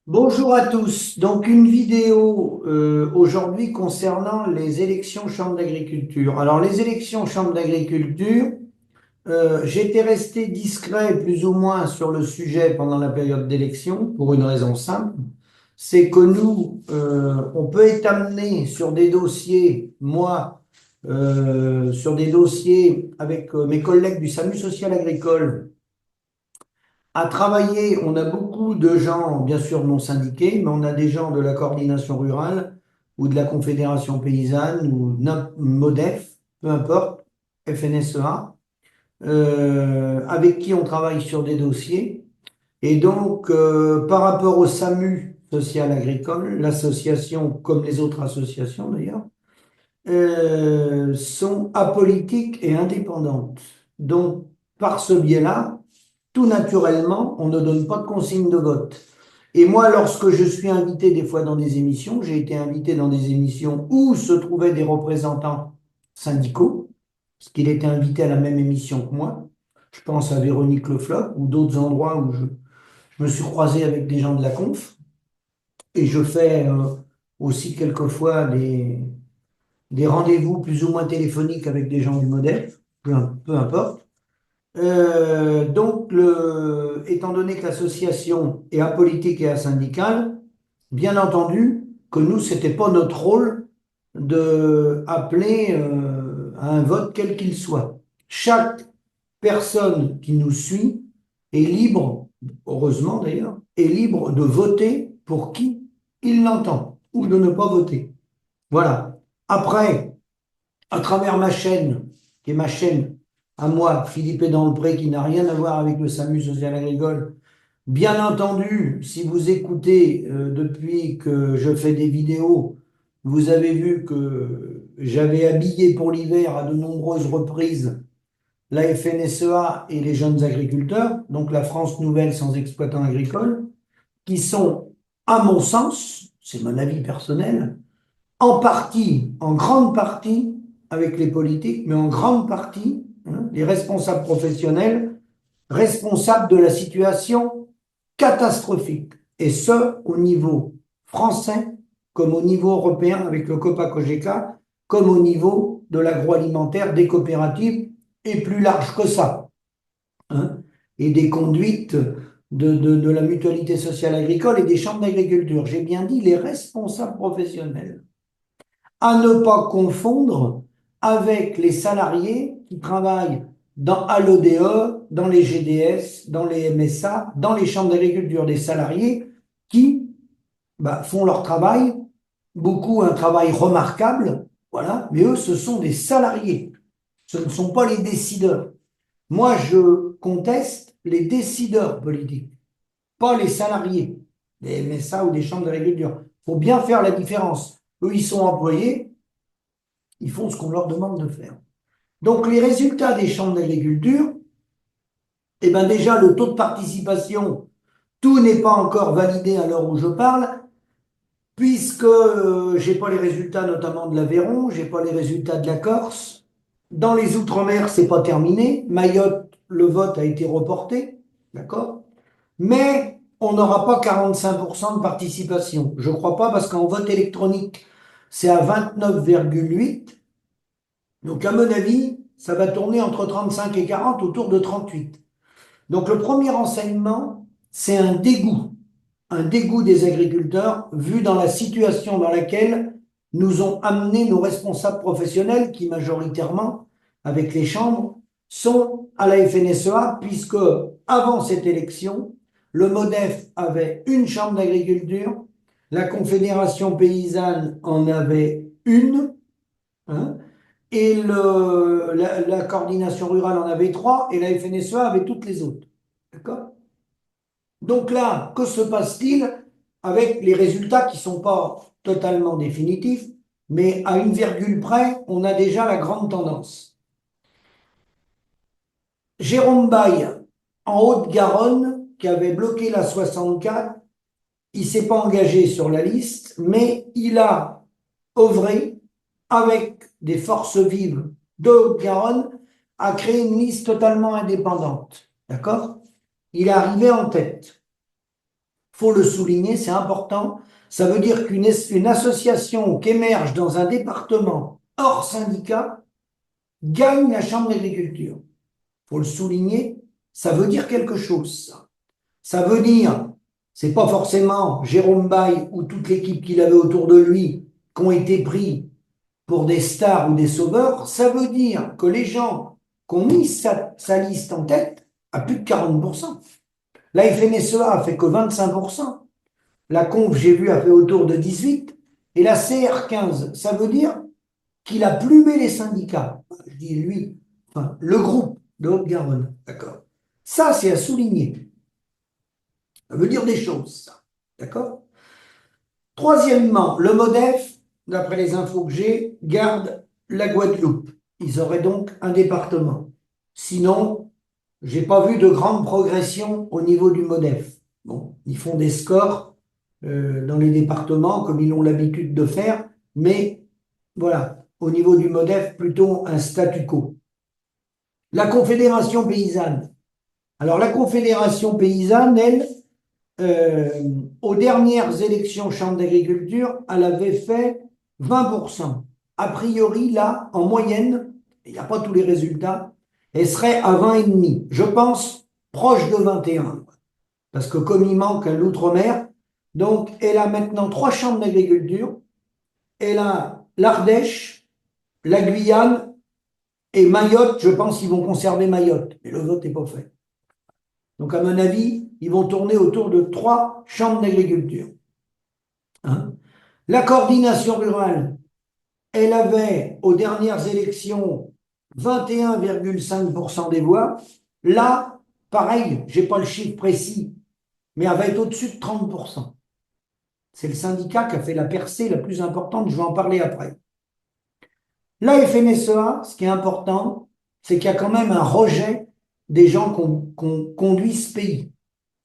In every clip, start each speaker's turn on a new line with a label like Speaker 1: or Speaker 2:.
Speaker 1: Bonjour à tous. Donc une vidéo aujourd'hui concernant les élections Chambre d'agriculture. Alors les élections Chambre d'agriculture, j'étais resté discret plus ou moins sur le sujet pendant la période d'élection pour une raison simple, c'est que nous, on peut être amené sur des dossiers, moi, sur des dossiers avec mes collègues du SAMU social agricole à travailler, on a beaucoup de gens, bien sûr non syndiqués, mais on a des gens de la coordination rurale ou de la Confédération paysanne ou MODEF, peu importe, FNSEA, avec qui on travaille sur des dossiers. Et donc, par rapport au SAMU social agricole, l'association, comme les autres associations d'ailleurs, sont apolitiques et indépendantes. Donc, par ce biais-là, tout naturellement, on ne donne pas de consigne de vote. Et moi, lorsque je suis invité des fois dans des émissions, j'ai été invité dans des émissions où se trouvaient des représentants syndicaux, parce qu'il était invité à la même émission que moi. Je pense à Véronique Le Floch ou d'autres endroits où je me suis croisé avec des gens de la conf. Et je fais aussi quelquefois des rendez-vous plus ou moins téléphoniques avec des gens du MODEF, peu importe. Donc, étant donné que l'association est apolitique et asyndicale, bien entendu que nous, c'était pas notre rôle de appeler à un vote quel qu'il soit. Chaque personne qui nous suit est libre, heureusement d'ailleurs, est libre de voter pour qui il l'entend ou de ne pas voter. Voilà. Après, à travers ma chaîne, qui est ma chaîne à moi, Philippe Pré, qui n'a rien à voir avec le SAMU social agricole. Bien entendu, si vous écoutez depuis que je fais des vidéos, vous avez vu que j'avais habillé pour l'hiver à de nombreuses reprises la FNSEA et les jeunes agriculteurs, donc la France nouvelle sans exploitants agricoles, qui sont, à mon sens, c'est mon avis personnel, en partie, en grande partie, avec les politiques, mais en grande partie, hein, les responsables professionnels, responsables de la situation catastrophique. Et ce, au niveau français, comme au niveau européen avec le COPA-COGECA, comme au niveau de l'agroalimentaire, des coopératives, et plus large que ça, hein, et des conduites de la mutualité sociale agricole et des chambres d'agriculture. J'ai bien dit les responsables professionnels à ne pas confondre avec les salariés qui travaillent à l'ODE, dans les GDS, dans les MSA, dans les chambres d'agriculture, des salariés qui font leur travail, beaucoup un travail remarquable, voilà, mais eux, ce sont des salariés, ce ne sont pas les décideurs. Moi, je conteste les décideurs politiques, pas les salariés des MSA ou des chambres d'agriculture. Il faut bien faire la différence. Eux, ils sont employés, ils font ce qu'on leur demande de faire. Donc, les résultats des chambres d'agriculture, eh bien déjà, le taux de participation, tout n'est pas encore validé à l'heure où je parle, puisque je n'ai pas les résultats notamment de l'Aveyron, je n'ai pas les résultats de la Corse. Dans les Outre-mer, c'est pas terminé. Mayotte, le vote a été reporté, d'accord? Mais on n'aura pas 45% de participation. Je ne crois pas, parce qu'en vote électronique, c'est à 29,8. Donc, à mon avis, ça va tourner entre 35 et 40, autour de 38. Donc, le premier enseignement, c'est un dégoût des agriculteurs vu dans la situation dans laquelle nous ont amené nos responsables professionnels qui, majoritairement, avec les chambres, sont à la FNSEA, puisque avant cette élection, le MODEF avait une chambre d'agriculture, la Confédération paysanne en avait une, hein, et la coordination rurale en avait trois, et la FNSEA avait toutes les autres. D'accord? Donc là, que se passe-t-il avec les résultats qui ne sont pas totalement définitifs, mais à une virgule près, on a déjà la grande tendance. Jérôme Baye, en Haute-Garonne, qui avait bloqué la 64, il ne s'est pas engagé sur la liste, mais il a œuvré avec des forces vives de Haute-Garonne à créer une liste totalement indépendante. D'accord? Il est arrivé en tête. faut le souligner, c'est important. Ça veut dire qu'une association qui émerge dans un département hors syndicat gagne la Chambre d'agriculture. Faut le souligner, ça veut dire quelque chose, ça. Ça veut dire, c'est pas forcément Jérôme Bail ou toute l'équipe qu'il avait autour de lui qui ont été pris pour des stars ou des sauveurs, ça veut dire que les gens qui ont mis sa liste en tête à plus de 40%. La FNSEA a fait que 25%. La Conf, j'ai vu, a fait autour de 18%. Et la CR15, ça veut dire qu'il a plumé les syndicats. Je dis lui, enfin, le groupe de Haute-Garonne. D'accord. Ça, c'est à souligner. Ça veut dire des choses, ça. D'accord. Troisièmement, le MODEF, d'après les infos que j'ai, garde la Guadeloupe. Ils auraient donc un département. Sinon, j'ai pas vu de grande progression au niveau du MODEF. Bon, ils font des scores dans les départements comme ils ont l'habitude de faire, mais voilà, au niveau du MODEF, plutôt un statu quo. La Confédération paysanne. Alors la Confédération paysanne, elle, aux dernières élections Chambre d'agriculture, elle avait fait 20%. A priori, là, en moyenne, il n'y a pas tous les résultats, elle serait à 20,5. Je pense proche de 21. Parce que comme il manque l'outre-mer, donc elle a maintenant 3 chambres d'agriculture. Elle a l'Ardèche, la Guyane et Mayotte. Je pense qu'ils vont conserver Mayotte, mais le vote n'est pas fait. Donc, à mon avis, ils vont tourner autour de 3 chambres d'agriculture. Hein. La coordination rurale, elle avait, aux dernières élections, 21,5% des voix. Là, pareil, je n'ai pas le chiffre précis, mais elle va être au-dessus de 30%. C'est le syndicat qui a fait la percée la plus importante, je vais en parler après. La FNSEA, ce qui est important, c'est qu'il y a quand même un rejet des gens qu'on conduit ce pays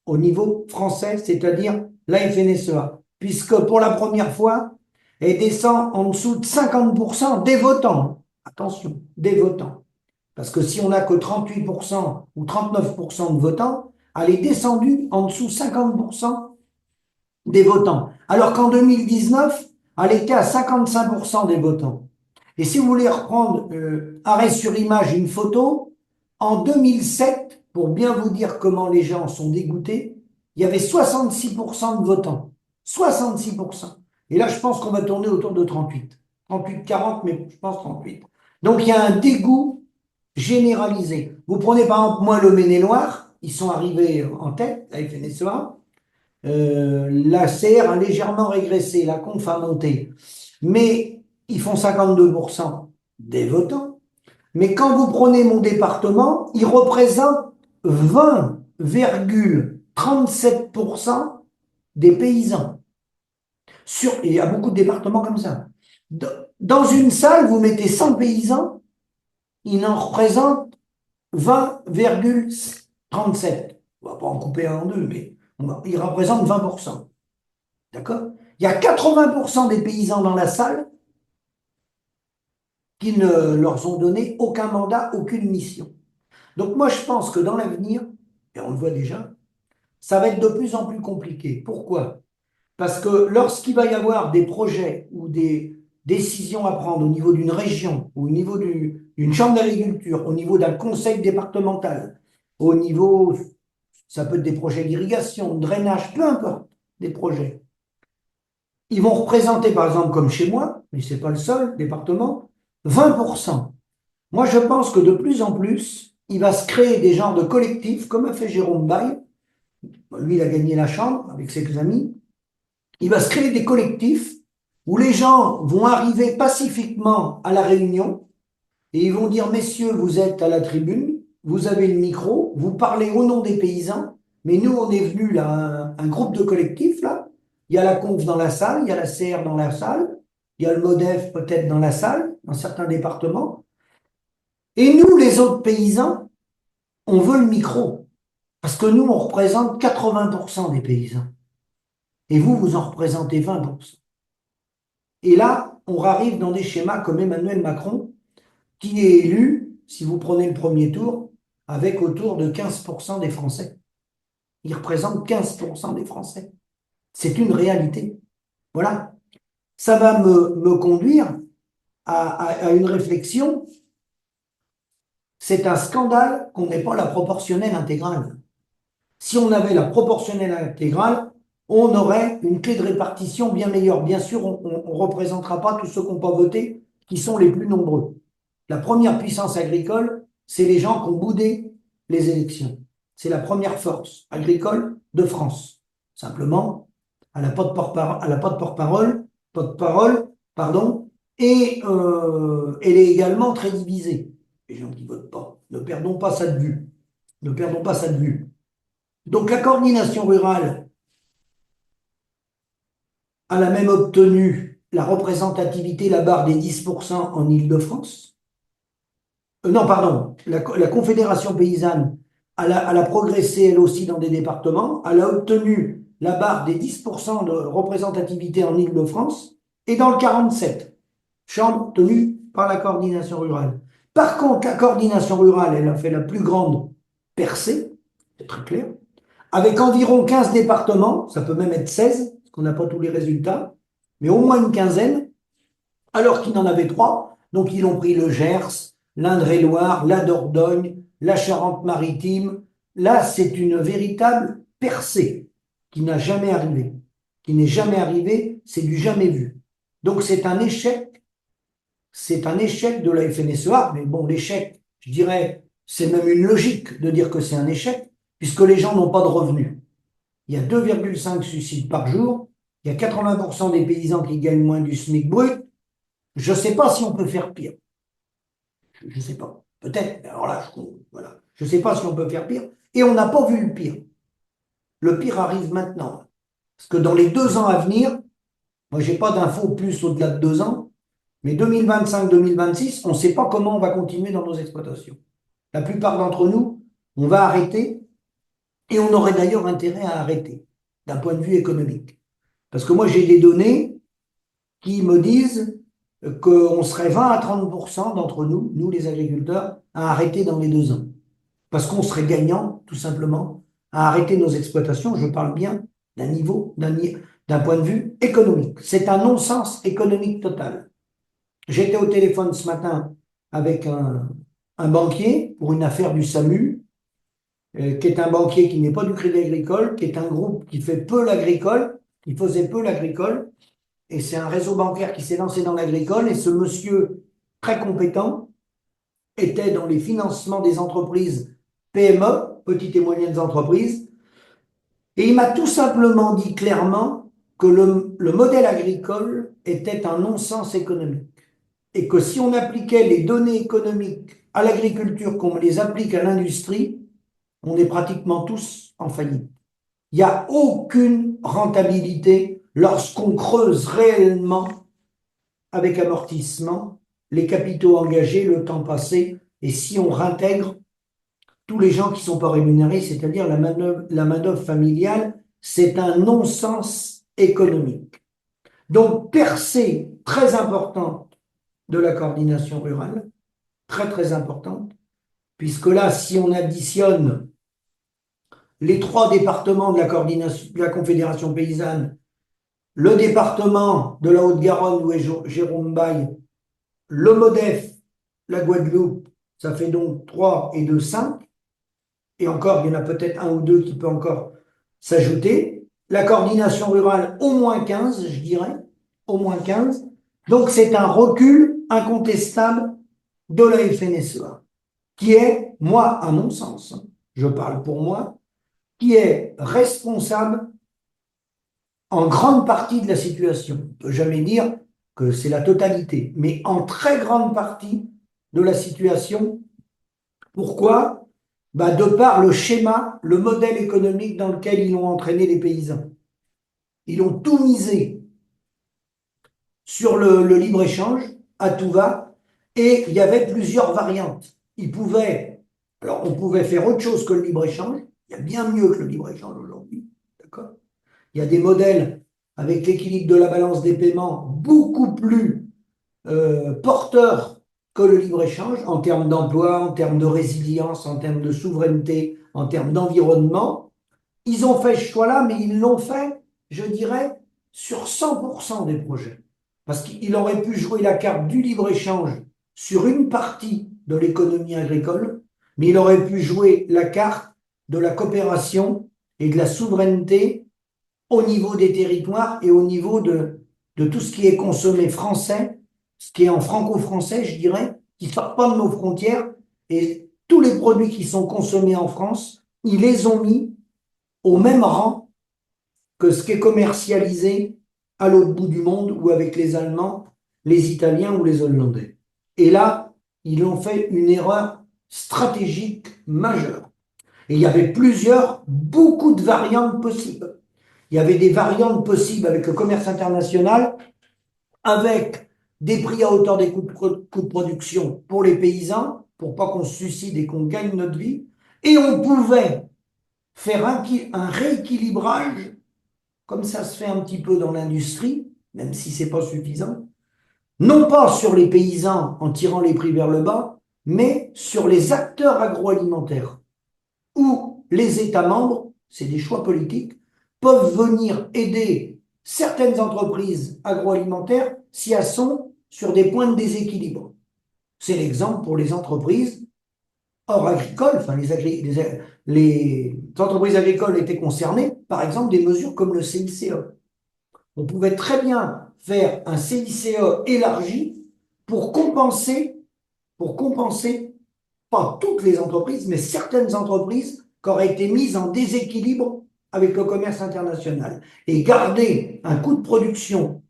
Speaker 1: au niveau français, c'est-à-dire la FNSEA, puisque pour la première fois, elle descend en dessous de 50% des votants. Attention, des votants. Parce que si on n'a que 38% ou 39% de votants, elle est descendue en dessous de 50% des votants. Alors qu'en 2019, elle était à 55% des votants. Et si vous voulez reprendre arrêt sur image une photo, en 2007, pour bien vous dire comment les gens sont dégoûtés, il y avait 66% de votants. 66%. Et là, je pense qu'on va tourner autour de 38. 38-40, mais je pense 38. Donc, il y a un dégoût généralisé. Vous prenez par exemple, moi, le Maine-et-Loire, ils sont arrivés en tête, la FNSEA. La CR a légèrement régressé, la Conf a monté. Mais ils font 52% des votants. Mais quand vous prenez mon département, il représente 20,37% des paysans. Et il y a beaucoup de départements comme ça. Dans une salle, vous mettez 100 paysans, ils en représentent 20,37. On ne va pas en couper un en deux, mais ils représentent 20%. D'accord? Il y a 80% des paysans dans la salle qui ne leur ont donné aucun mandat, aucune mission. Donc moi, je pense que dans l'avenir, et on le voit déjà, ça va être de plus en plus compliqué. Pourquoi? Parce que lorsqu'il va y avoir des projets ou des décisions à prendre au niveau d'une région, ou au niveau d'une chambre d'agriculture, au niveau d'un conseil départemental, au niveau, ça peut être des projets d'irrigation, de drainage, peu importe, des projets. Ils vont représenter, par exemple, comme chez moi, mais ce n'est pas le seul département, 20%. Moi, je pense que de plus en plus, il va se créer des genres de collectifs, comme a fait Jérôme Bail. Lui, il a gagné la Chambre avec ses amis. Il va se créer des collectifs où les gens vont arriver pacifiquement à la réunion et ils vont dire, messieurs, vous êtes à la tribune, vous avez le micro, vous parlez au nom des paysans, mais nous, on est venus là, un groupe de collectifs, là. Il y a la Conf dans la salle, il y a la CR dans la salle, il y a le MODEF peut-être dans la salle, dans certains départements. Et nous, les autres paysans, on veut le micro. Parce que nous, on représente 80% des paysans. Et vous, vous en représentez 20%. Et là, on arrive dans des schémas comme Emmanuel Macron, qui est élu, si vous prenez le premier tour, avec autour de 15% des Français. Il représente 15% des Français. C'est une réalité. Voilà. Ça va me conduire à une réflexion. C'est un scandale qu'on n'ait pas la proportionnelle intégrale. Si on avait la proportionnelle intégrale, on aurait une clé de répartition bien meilleure. Bien sûr, on ne représentera pas tous ceux qui n'ont pas voté, qui sont les plus nombreux. La première puissance agricole, c'est les gens qui ont boudé les élections. C'est la première force agricole de France. Simplement, elle n'a pas de porte-parole, pardon, et elle est également très divisée. Les gens qui ne votent pas. Ne perdons pas ça de vue. Ne perdons pas ça de vue. Donc la coordination rurale, elle a même obtenu la représentativité, la barre des 10% en Île-de-France. Non, pardon, la Confédération paysanne, elle a progressé elle aussi dans des départements. Elle a obtenu la barre des 10% de représentativité en Île-de-France et dans le 47, chambre tenue par la coordination rurale. Par contre, la coordination rurale, elle a fait la plus grande percée, c'est très clair, avec environ 15 départements, ça peut même être 16, parce qu'on n'a pas tous les résultats, mais au moins une quinzaine, alors qu'il en avait trois. Donc ils ont pris le Gers, l'Indre-et-Loire, la Dordogne, la Charente-Maritime. Là, c'est une véritable percée qui n'a jamais arrivé. Qui n'est jamais arrivé, c'est du jamais vu. Donc c'est un échec de la FNSEA, mais bon, l'échec, je dirais, c'est même une logique de dire que c'est un échec, puisque les gens n'ont pas de revenus. Il y a 2,5 suicides par jour, il y a 80% des paysans qui gagnent moins du SMIC brut. Je ne sais pas si on peut faire pire. Je ne sais pas. Peut-être. Alors là, voilà. Je ne sais pas si on peut faire pire. Et on n'a pas vu le pire. Le pire arrive maintenant. Parce que dans les 2 ans à venir, moi, je n'ai pas d'infos plus au-delà de 2 ans, mais 2025-2026, on ne sait pas comment on va continuer dans nos exploitations. La plupart d'entre nous, on va arrêter, et on aurait d'ailleurs intérêt à arrêter, d'un point de vue économique. Parce que moi, j'ai des données qui me disent qu'on serait 20 à 30% d'entre nous, nous les agriculteurs, à arrêter dans les 2 ans. Parce qu'on serait gagnant, tout simplement, à arrêter nos exploitations. Je parle bien d'un point de vue économique. C'est un non-sens économique total. J'étais au téléphone ce matin avec un banquier pour une affaire du SAMU, qui est un banquier qui n'est pas du Crédit Agricole, qui est un groupe qui fait peu l'agricole, qui faisait peu l'agricole, et c'est un réseau bancaire qui s'est lancé dans l'agricole, et ce monsieur très compétent était dans les financements des entreprises PME, petites et moyennes entreprises, et il m'a tout simplement dit clairement que le modèle agricole était un non-sens économique, et que si on appliquait les données économiques à l'agriculture comme on les applique à l'industrie, on est pratiquement tous en faillite. Il n'y a aucune rentabilité lorsqu'on creuse réellement avec amortissement les capitaux engagés, le temps passé, et si on réintègre tous les gens qui ne sont pas rémunérés, c'est-à-dire la main-d'œuvre familiale, c'est un non-sens économique. Donc, percée très importante de la coordination rurale, très très importante, puisque là, si on additionne les 3 départements de la Confédération paysanne, le département de la Haute-Garonne où est Jérôme Baye, le MODEF, la Guadeloupe, ça fait donc 3 et 2, 5. Et encore, il y en a peut-être un ou deux qui peut encore s'ajouter. La coordination rurale, au moins 15, je dirais, au moins 15. Donc c'est un recul incontestable de la FNSEA, qui est, moi, à mon sens, je parle pour moi, qui est responsable en grande partie de la situation. On ne peut jamais dire que c'est la totalité, mais en très grande partie de la situation. Pourquoi? Bah, de par le schéma, le modèle économique dans lequel ils ont entraîné les paysans. Ils ont tout misé sur le libre-échange, à tout va, et il y avait plusieurs variantes. Alors on pouvait faire autre chose que le libre-échange, il y a bien mieux que le libre-échange aujourd'hui, d'accord? Il y a des modèles avec l'équilibre de la balance des paiements beaucoup plus porteurs que le libre-échange en termes d'emploi, en termes de résilience, en termes de souveraineté, en termes d'environnement. Ils ont fait ce choix-là, mais ils l'ont fait je dirais, sur 100% des projets. Parce qu'il aurait pu jouer la carte du libre-échange sur une partie de l'économie agricole, mais il aurait pu jouer la carte de la coopération et de la souveraineté au niveau des territoires et au niveau de tout ce qui est consommé français, ce qui est en franco-français, je dirais, qui ne sort pas de nos frontières. Et tous les produits qui sont consommés en France, ils les ont mis au même rang que ce qui est commercialisé à l'autre bout du monde ou avec les Allemands, les Italiens ou les Hollandais. Et là, ils ont fait une erreur stratégique majeure. Et il y avait beaucoup de variantes possibles. Il y avait des variantes possibles avec le commerce international, avec des prix à hauteur des coûts de production pour les paysans, pour pas qu'on se suicide et qu'on gagne notre vie. Et on pouvait faire un rééquilibrage, comme ça se fait un petit peu dans l'industrie, même si c'est pas suffisant, non pas sur les paysans en tirant les prix vers le bas, mais sur les acteurs agroalimentaires, où les États membres, c'est des choix politiques, peuvent venir aider certaines entreprises agroalimentaires si elles sont sur des points de déséquilibre. C'est l'exemple pour les entreprises hors agricoles, enfin les entreprises agricoles étaient concernées, par exemple, des mesures comme le CICE. On pouvait très bien faire un CICE élargi pour compenser, pour compenser, pas toutes les entreprises, mais certaines entreprises qui auraient été mises en déséquilibre avec le commerce international et garder un coût de production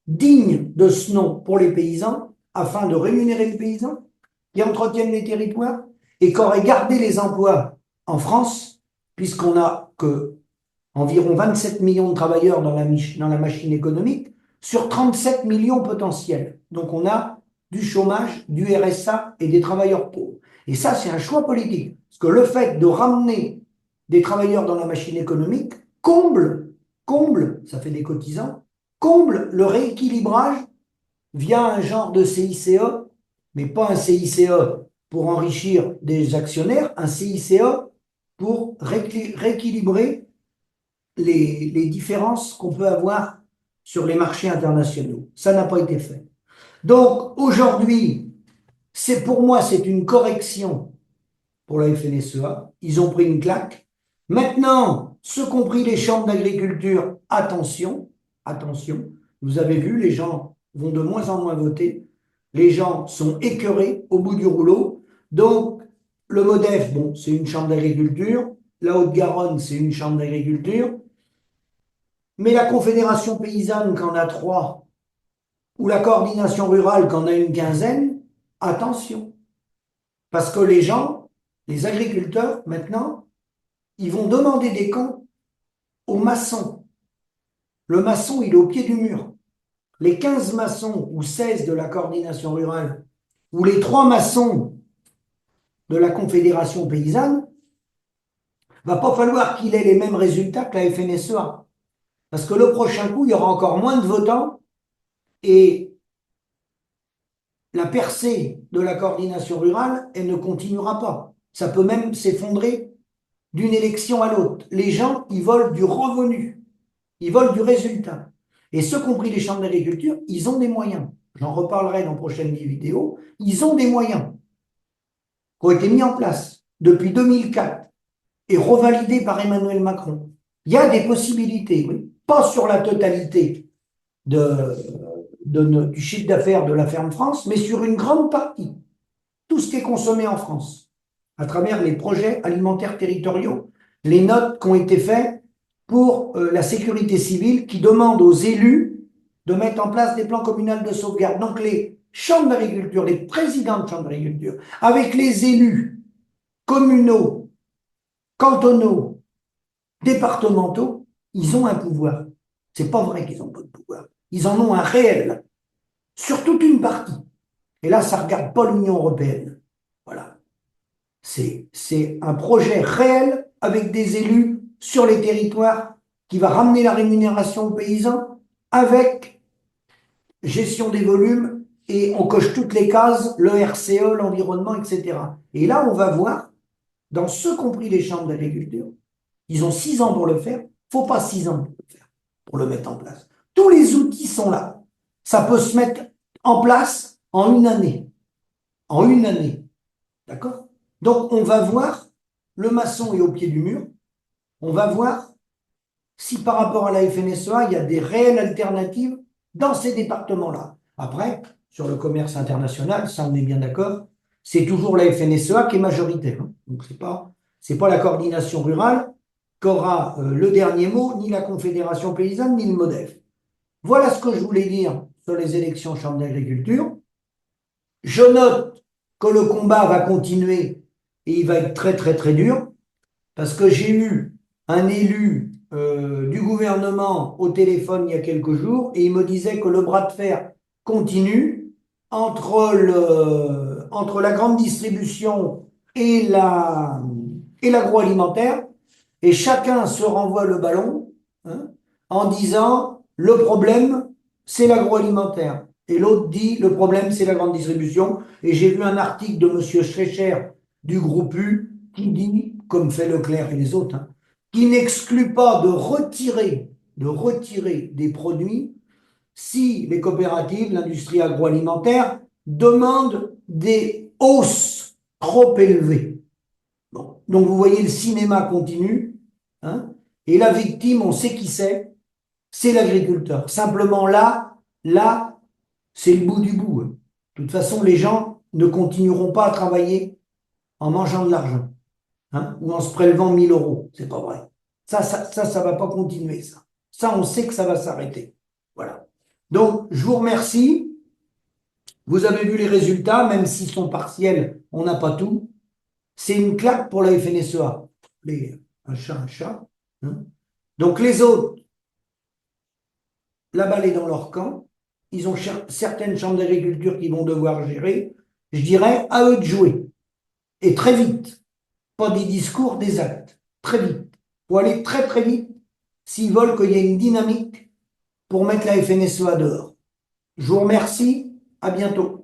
Speaker 1: digne de ce nom pour les paysans afin de rémunérer les paysans qui entretiennent les territoires et qui auraient gardé les emplois en France, puisqu'on n'a que environ 27 millions de travailleurs dans la machine économique sur 37 millions potentiels. Donc on a du chômage, du RSA et des travailleurs pauvres. Et ça, c'est un choix politique. Parce que le fait de ramener des travailleurs dans la machine économique comble, ça fait des cotisants, comble le rééquilibrage via un genre de CICE, mais pas un CICE pour enrichir des actionnaires, un CICE pour rééquilibrer les différences qu'on peut avoir sur les marchés internationaux. Ça n'a pas été fait. Donc aujourd'hui, pour moi, c'est une correction pour la FNSEA. Ils ont pris une claque. Maintenant, ce qu'ont pris les chambres d'agriculture, attention, attention. Vous avez vu, les gens vont de moins en moins voter. Les gens sont écœurés au bout du rouleau. Donc, le MODEF, bon, c'est une chambre d'agriculture. La Haute-Garonne, c'est une chambre d'agriculture. Mais la Confédération paysanne, qu'en a 3, ou la coordination rurale, qu'en a une quinzaine, attention. Parce que les gens, les agriculteurs, maintenant, ils vont demander des comptes aux maçons. Le maçon, il est au pied du mur. Les 15 maçons ou 16 de la coordination rurale, ou les 3 maçons de la Confédération paysanne, va pas falloir qu'il ait les mêmes résultats que la FNSEA. Parce que le prochain coup, il y aura encore moins de votants et la percée de la coordination rurale, elle ne continuera pas. Ça peut même s'effondrer d'une élection à l'autre. Les gens, ils veulent du revenu, ils veulent du résultat. Et ceux compris les chambres d'agriculture, ils ont des moyens. J'en reparlerai dans prochaine vidéo. Ils ont des moyens qui ont été mis en place depuis 2004 et revalidés par Emmanuel Macron. Il y a des possibilités, oui. Pas sur la totalité du chiffre d'affaires de la ferme France, mais sur une grande partie. Tout ce qui est consommé en France, à travers les projets alimentaires territoriaux, les notes qui ont été faites pour la sécurité civile qui demandent aux élus de mettre en place des plans communaux de sauvegarde. Donc les chambres d'agriculture, les présidents de chambres d'agriculture, avec les élus communaux, cantonaux, départementaux, ils ont un pouvoir. C'est pas vrai qu'ils n'ont pas de pouvoir. Ils en ont un réel, sur toute une partie. Et là, ça ne regarde pas l'Union européenne. Voilà. C'est un projet réel avec des élus sur les territoires qui va ramener la rémunération aux paysans avec gestion des volumes et on coche toutes les cases, le RCE, l'environnement, etc. Et là, on va voir, dans ce compris les chambres d'agriculture, ils ont 6 ans pour le faire, il ne faut pas 6 ans pour le faire. pour le mettre en place. Tous les outils sont là. Ça peut se mettre en place en une année. En une année. D'accord? Donc, on va voir, le maçon est au pied du mur, on va voir si par rapport à la FNSEA, il y a des réelles alternatives dans ces départements-là. Après, sur le commerce international, ça on est bien d'accord, c'est toujours la FNSEA qui est majoritaire. Donc c'est pas la coordination rurale qui aura le dernier mot, ni la Confédération paysanne, ni le MODEF. Voilà ce que je voulais dire sur les élections Chambre d'agriculture. Je note que le combat va continuer et il va être très très très dur parce que j'ai eu un élu du gouvernement au téléphone il y a quelques jours et il me disait que le bras de fer continue entre la grande distribution et l'agroalimentaire et chacun se renvoie le ballon, hein, en disant le problème c'est l'agroalimentaire et l'autre dit le problème c'est la grande distribution et j'ai vu un article de monsieur Schrecher du groupe U qui dit, comme fait Leclerc et les autres, hein, qui n'exclut pas de retirer des produits si les coopératives, l'industrie agroalimentaire demandent des hausses trop élevées. Bon. Donc vous voyez, le cinéma continue, hein, et la victime, on sait qui c'est l'agriculteur. Simplement là, c'est le bout du bout, hein. De toute façon, les gens ne continueront pas à travailler en mangeant de l'argent, hein, ou en se prélevant 1 000 euros. C'est pas vrai. Ça va pas continuer, ça. Ça, on sait que ça va s'arrêter. Voilà. Donc, je vous remercie. Vous avez vu les résultats, même s'ils sont partiels, on n'a pas tout. C'est une claque pour la FNSEA. Un chat, hein. Donc, les autres, la balle est dans leur camp. Ils ont certaines chambres d'agriculture qui vont devoir gérer. Je dirais à eux de jouer. Et très vite. Pas des discours, des actes. Très vite. Il faut aller très très vite s'ils veulent qu'il y ait une dynamique pour mettre la FNSEA dehors. Je vous remercie. À bientôt.